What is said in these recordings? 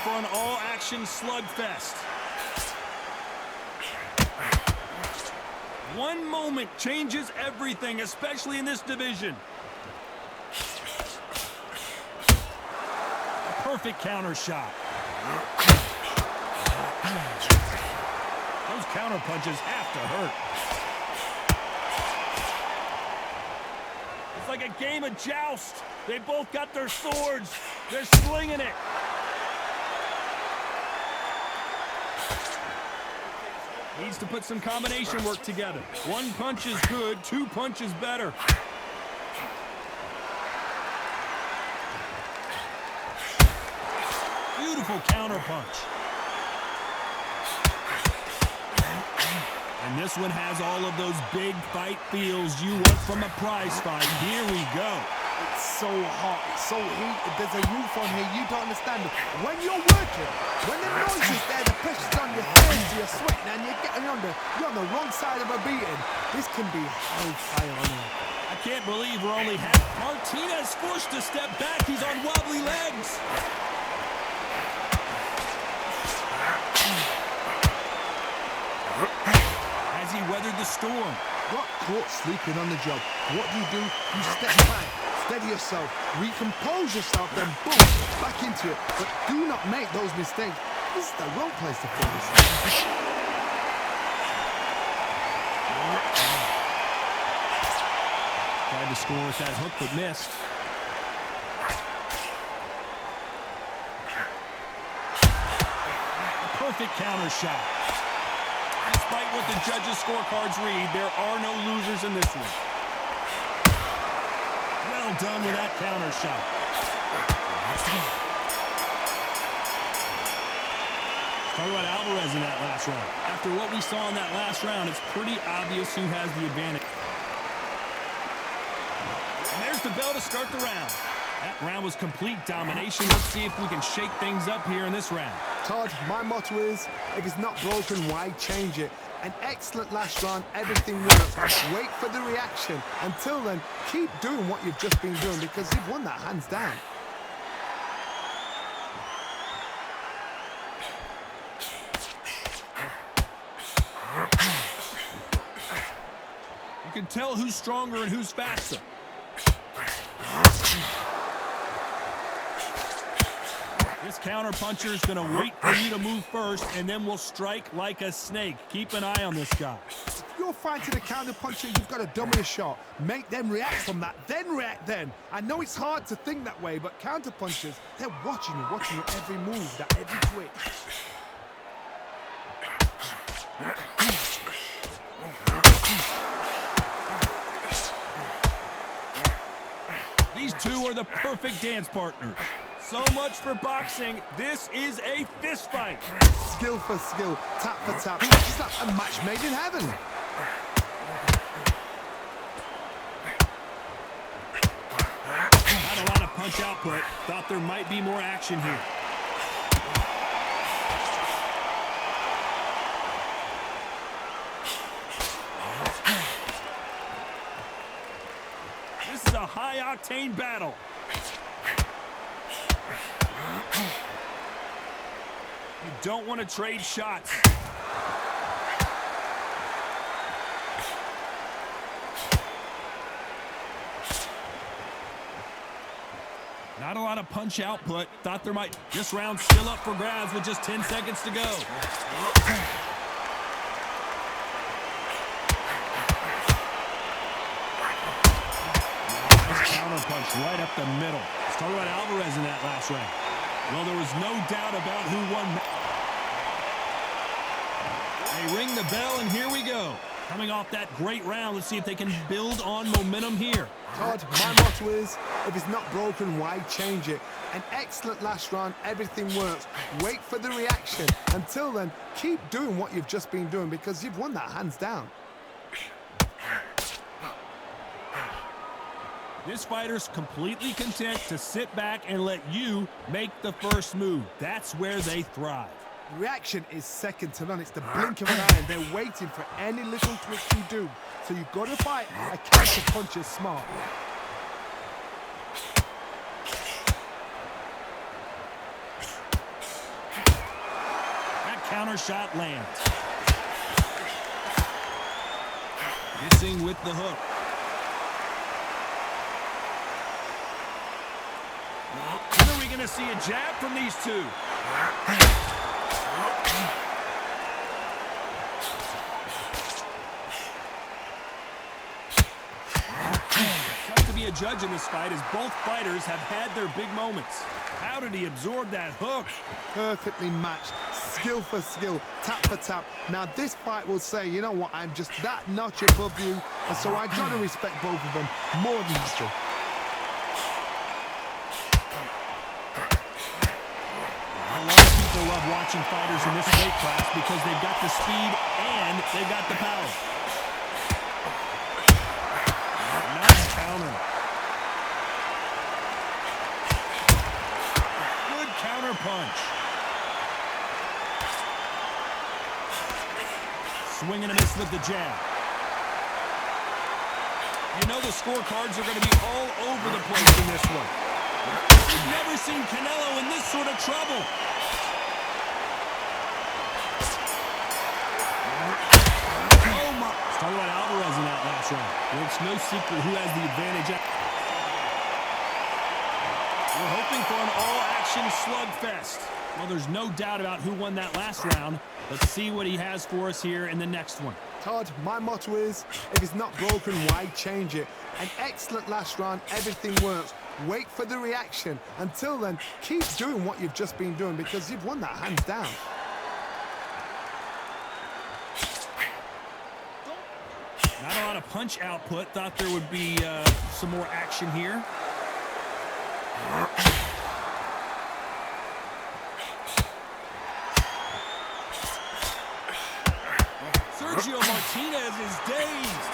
for an all-action slugfest. One moment changes everything, especially in this division. A perfect counter shot. Those counter punches have to hurt. It's like a game of joust. They both got their swords. They're slinging it. Needs to put some combination work together. One punch is good, two punches better. Beautiful counter punch. And this one has all of those big fight feels you want from a prize fight. Here we go. It's so hot, it's so heated. There's a roof on here, you don't understand it. When you're working, when the noise is there, the pressure's on your hands, you're sweating, and you're on the wrong side of a beating. This can be hellfire on here. I can't believe we're only half. Martinez forced to step back. He's on wobbly legs. Has he weathered the storm? Got caught sleeping on the job. What do? You step back, steady yourself, recompose yourself, then boom, back into it. But do not make those mistakes. This is the wrong place to put this. Tried to score with that hook, but missed. A perfect counter shot. Despite what the judges' scorecards read, there are no losers in this one. Well done with that counter shot. Talk about Alvarez in that last round. After what we saw in that last round, it's pretty obvious who has the advantage. And there's the bell to start the round. That round was complete domination. Let's see if we can shake things up here in this round. Todd, my motto is, if it's not broken, why change it? An excellent last round, everything works. Wait for the reaction. Until then, keep doing what you've just been doing because you've won that hands down. You can tell who's stronger and who's faster. This counter-puncher is going to wait for you to move first, and then will strike like a snake. Keep an eye on this guy. If you're fighting a counter-puncher, you've got to dummy a shot. Make them react from that, then react then. I know it's hard to think that way, but counter-punchers, they're watching you every move, that every twitch. These two are the perfect dance partners. So much for boxing. This is a fist fight. Skill for skill, tap for tap. It's like a match made in heaven. Not a lot of punch output. Thought there might be more action here. This is a high-octane battle. You don't want to trade shots. Not a lot of punch output. Thought there might. This round still up for grabs with just 10 seconds to go. Counter punch right up the middle. Let's talk about Alvarez in that last round. Well, there was no doubt about who won. They ring the bell, and here we go. Coming off that great round, let's see if they can build on momentum here. Todd, my motto is, if it's not broken, why change it? An excellent last round, everything works. Wait for the reaction. Until then, keep doing what you've just been doing because you've won that hands down. This fighter's completely content to sit back and let you make the first move. That's where they thrive. Reaction is second to none. It's the blink of an eye, and they're waiting for any little twitch you do. So you've got to fight a counter puncher smart. counter shot lands. Missing with the hook. When are we going to see a jab from these two? Tough to be a judge in this fight as both fighters have had their big moments. How did he absorb that hook? Perfectly matched, skill for skill, tap for tap. Now this fight will say, you know what, I'm just that notch above you, and so I gotta respect both of them more than history. A lot of people love watching fighters in this weight class because they've got the speed and they've got the power. Nice counter. Good counter punch. Swing and a miss with the jab. You know the scorecards are going to be all over the place in this one. We've never seen Canelo in this sort of trouble. Oh my. Let's talk about Alvarez in that last round. Well, it's no secret who has the advantage. We're hoping for an all-action slugfest. Well, there's no doubt about who won that last round. Let's see what he has for us here in the next one. Todd, my motto is, if it's not broken, why change it? An excellent last round, everything works. Wait for the reaction. Until then, keep doing what you've just been doing because you've won that hands down. Not a lot of punch output. Thought there would be some more action here. Sergio Martinez is dazed.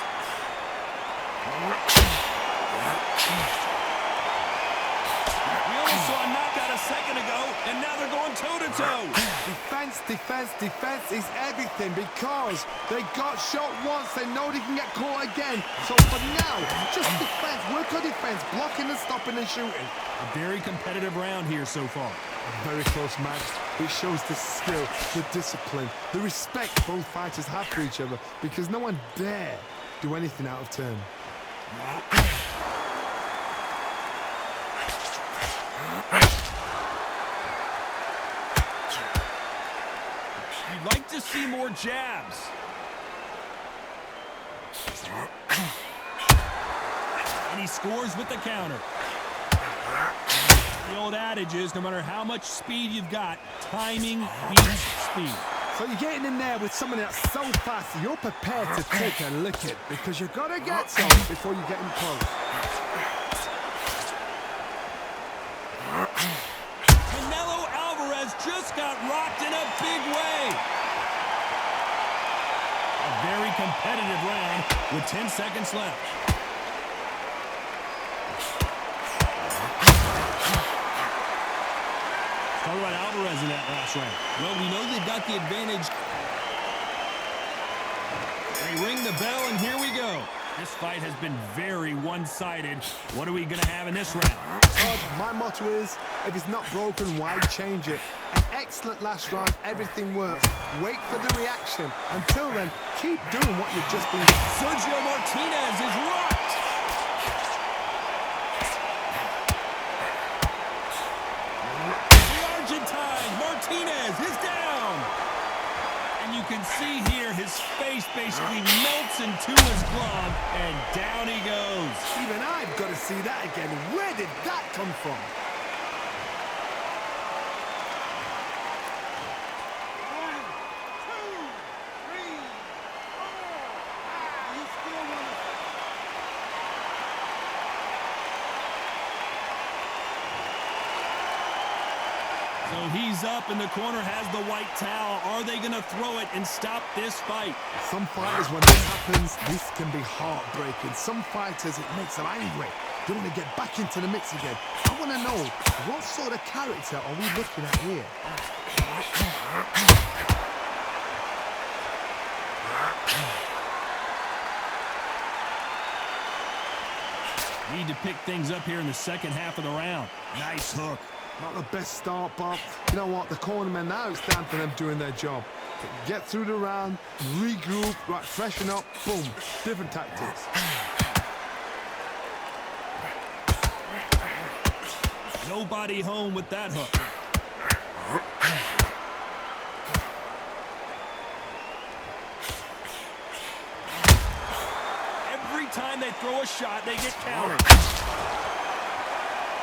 We almost saw a knockout a second ago, and now they're going toe-to-toe. Defense, defense, defense is everything because they got shot once. They know they can get caught again. So for now, just defense. Work on defense, blocking and stopping and shooting. A very competitive round here so far. A very close match. It shows the skill, the discipline, the respect both fighters have for each other because no one dare do anything out of turn. You'd like to see more jabs. And he scores with the counter. The old adage is, no matter how much speed you've got, timing beats speed. So you're getting in there with someone that's so fast, you're prepared to take a licking because you've got to get some before you get in close. Canelo Alvarez just got rocked in a big way. A very competitive round with 10 seconds left. Talk about Alvarez in that last round. Well, we know they've got the advantage. They ring the bell, and here we go. This fight has been very one-sided. What are we going to have in this round? My motto is, if it's not broken, why change it? An excellent last round, everything works. Wait for the reaction. Until then, keep doing what you've just been doing. Sergio Martinez is rocked. Martinez is down. And you can see here his face basically melts into his glove, and down he goes. Even I've got to see that again. Where did that come from? So he's up, and the corner has the white towel. Are they going to throw it and stop this fight? Some fighters, when this happens, this can be heartbreaking. Some fighters, it makes them angry. They want to get back into the mix again. I want to know, what sort of character are we looking at here? Need to pick things up here in the second half of the round. Nice hook. Not the best start, but you know what? The cornermen now, it's down to them doing their job. Get through the round, regroup, right, freshen up, boom. Different tactics. Nobody home with that hook. Every time they throw a shot, they get countered.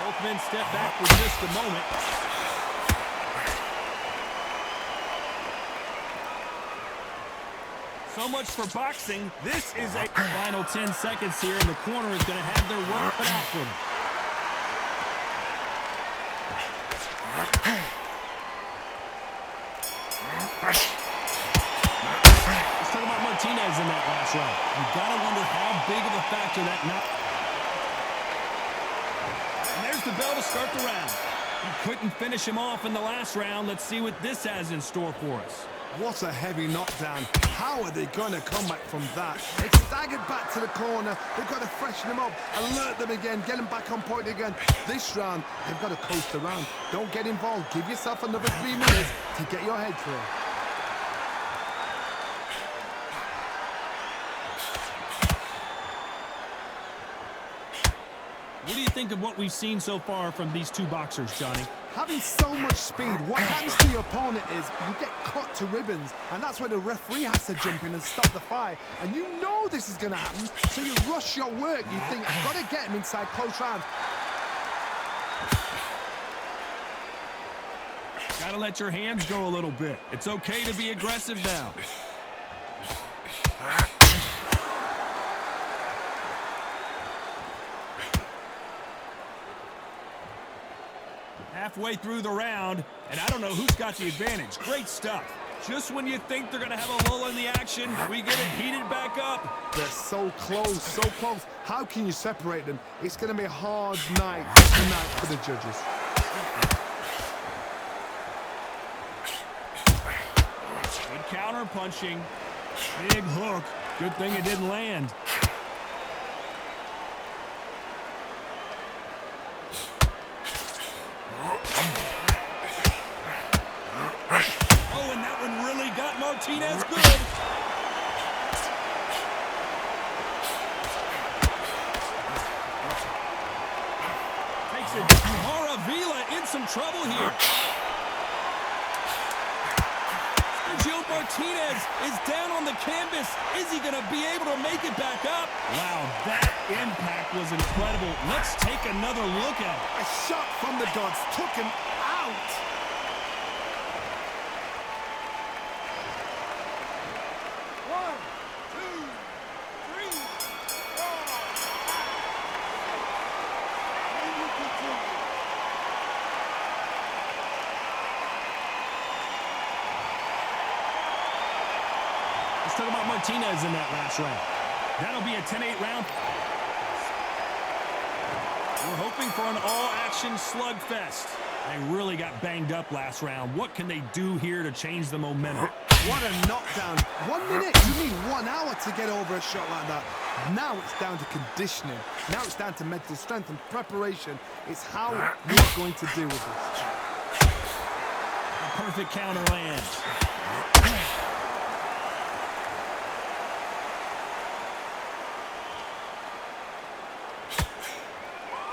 Both men step back for just a moment. So much for boxing. This is a final 10 seconds here, and the corner is going to have their work cut out for them. Let's talk about Martinez in that last round. You got to wonder how big of a factor that knock. And there's the bell to start the round. You couldn't finish him off in the last round. Let's see what this has in store for us. What a heavy knockdown. How are they going to come back from that? They staggered back to the corner. They've got to freshen them up, alert them again, get them back on point again. This round, they've got to coast around. Don't get involved. Give yourself another 3 minutes to get your head clear. What do you think of what we've seen so far from these two boxers, Johnny? Having so much speed, what happens to your opponent is you get cut to ribbons, and that's where the referee has to jump in and stop the fight. And you know this is going to happen, so you rush your work. You think, I've got to get him inside close rounds. Got to let your hands go a little bit. It's okay to be aggressive now. Halfway through the round, and I don't know who's got the advantage. Great stuff. Just when you think they're going to have a lull in the action, we get it heated back up. They're so close, so close. How can you separate them? It's going to be a hard night tonight for the judges. Good counter punching. Big hook. Good thing it didn't land. Oh, and that one really got Martinez good. Takes it. Maravilla in some trouble here. Sergio Martinez is down on the canvas. Is he going to be able to make it back up? Wow, that impact was incredible. Let's take another look at it. A shot from the gods took him out. One, two, three, four. Let's talk about Martinez in that last round. That'll be a 10-8 round. We're hoping for an all-action slugfest. They really got banged up last round. What can they do here to change the momentum? What a knockdown. 1 minute, you need 1 hour to get over a shot like that. Now it's down to conditioning. Now it's down to mental strength and preparation. It's how you're going to deal with this. A perfect counter lands.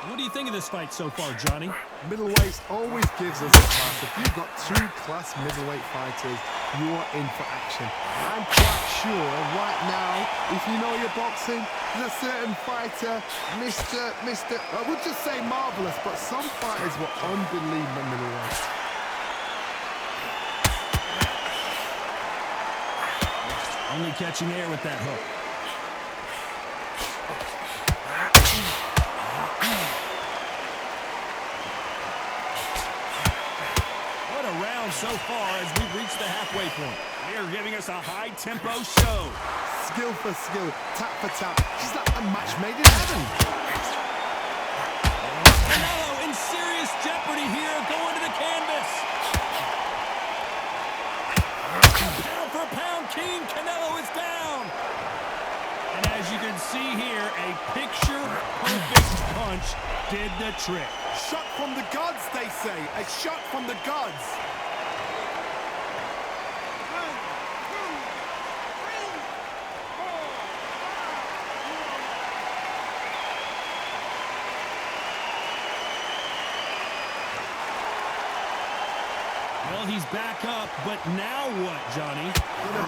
What do you think of this fight so far, Johnny? Middleweight always gives us a class. If you've got 2 class middleweight fighters, you are in for action. I'm quite sure right now, if you know your boxing, there's a certain fighter, Mr. I would just say marvelous, but some fighters were unbelievable middleweight. Only catching air with that hook. So far as we've reached the halfway point. They are giving us a high-tempo show. Skill for skill, tap for tap. She's like a match made in heaven. Canelo in serious jeopardy here, going to the canvas. Pound for pound king, Canelo is down. And as you can see here, a picture-perfect punch did the trick. Shot from the gods, they say. A shot from the gods. Well, he's back up, but now what, Johnny?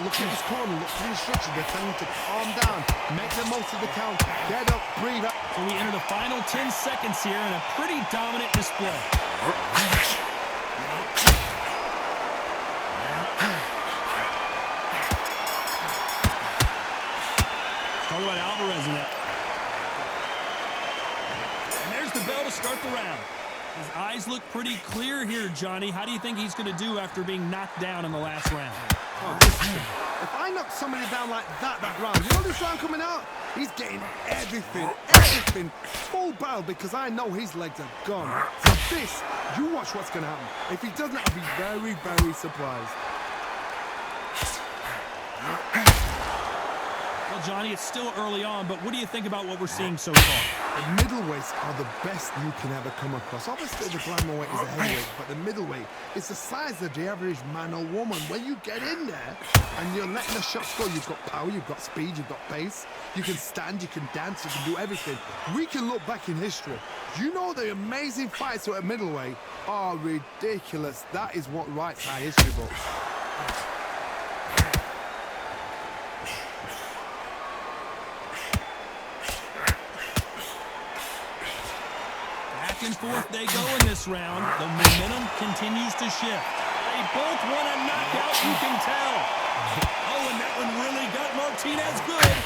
Look at his corner, look at the instruction. They're telling him to calm down, make the most of the count, get up, breathe up. So we enter the final 10 seconds here in a pretty dominant display. Talk about Alvarez in that. And there's the bell to start the round. His eyes look pretty clear here, Johnny. How do you think he's going to do after being knocked down in the last round? Oh, listen, if I knock somebody down like that round, you know this round coming out? He's getting everything full barrel because I know his legs are gone. So this, you watch what's going to happen. If he doesn't, I'll be very, very surprised. Well, Johnny, it's still early on, but what do you think about what we're seeing so far? The middleweights are the best you can ever come across. Obviously, the flyweight is a heavyweight, but the middleweight is the size of the average man or woman. When you get in there and you're letting the shots go, you've got power, you've got speed, you've got pace. You can stand, you can dance, you can do everything. We can look back in history. You know the amazing fights at middleweight are ridiculous. That is what writes our history books. Back and forth they go in this round. The momentum continues to shift. They both want a knockout, you can tell. Oh, and that one really got Martinez good.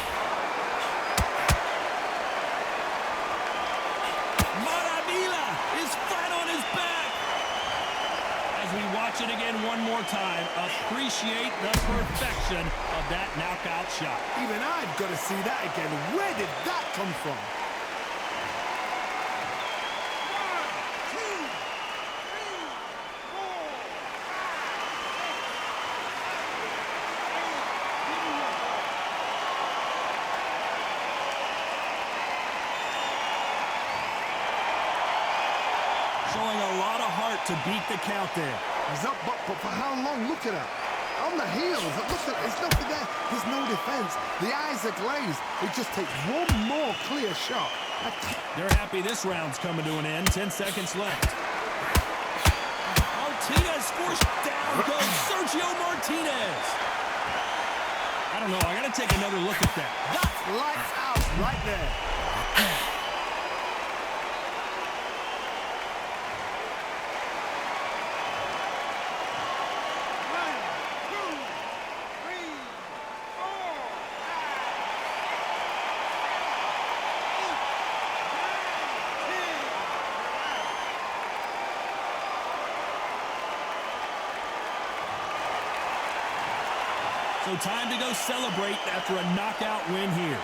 Maravilla is flat on his back. As we watch it again one more time, appreciate the perfection of that knockout shot. Even I've got to see that again. Where did that come from? Showing a lot of heart to beat the count there. He's up, but for how long? Look at that. On the heels. Look at, there's nothing there. There's no defense. The eyes are glazed. It just takes one more clear shot. They're happy this round's coming to an end. 10 seconds left. Martinez forced down goes Sergio Martinez. I don't know. I got to take another look at that. That's lights out right there. So time to go celebrate after a knockout win here.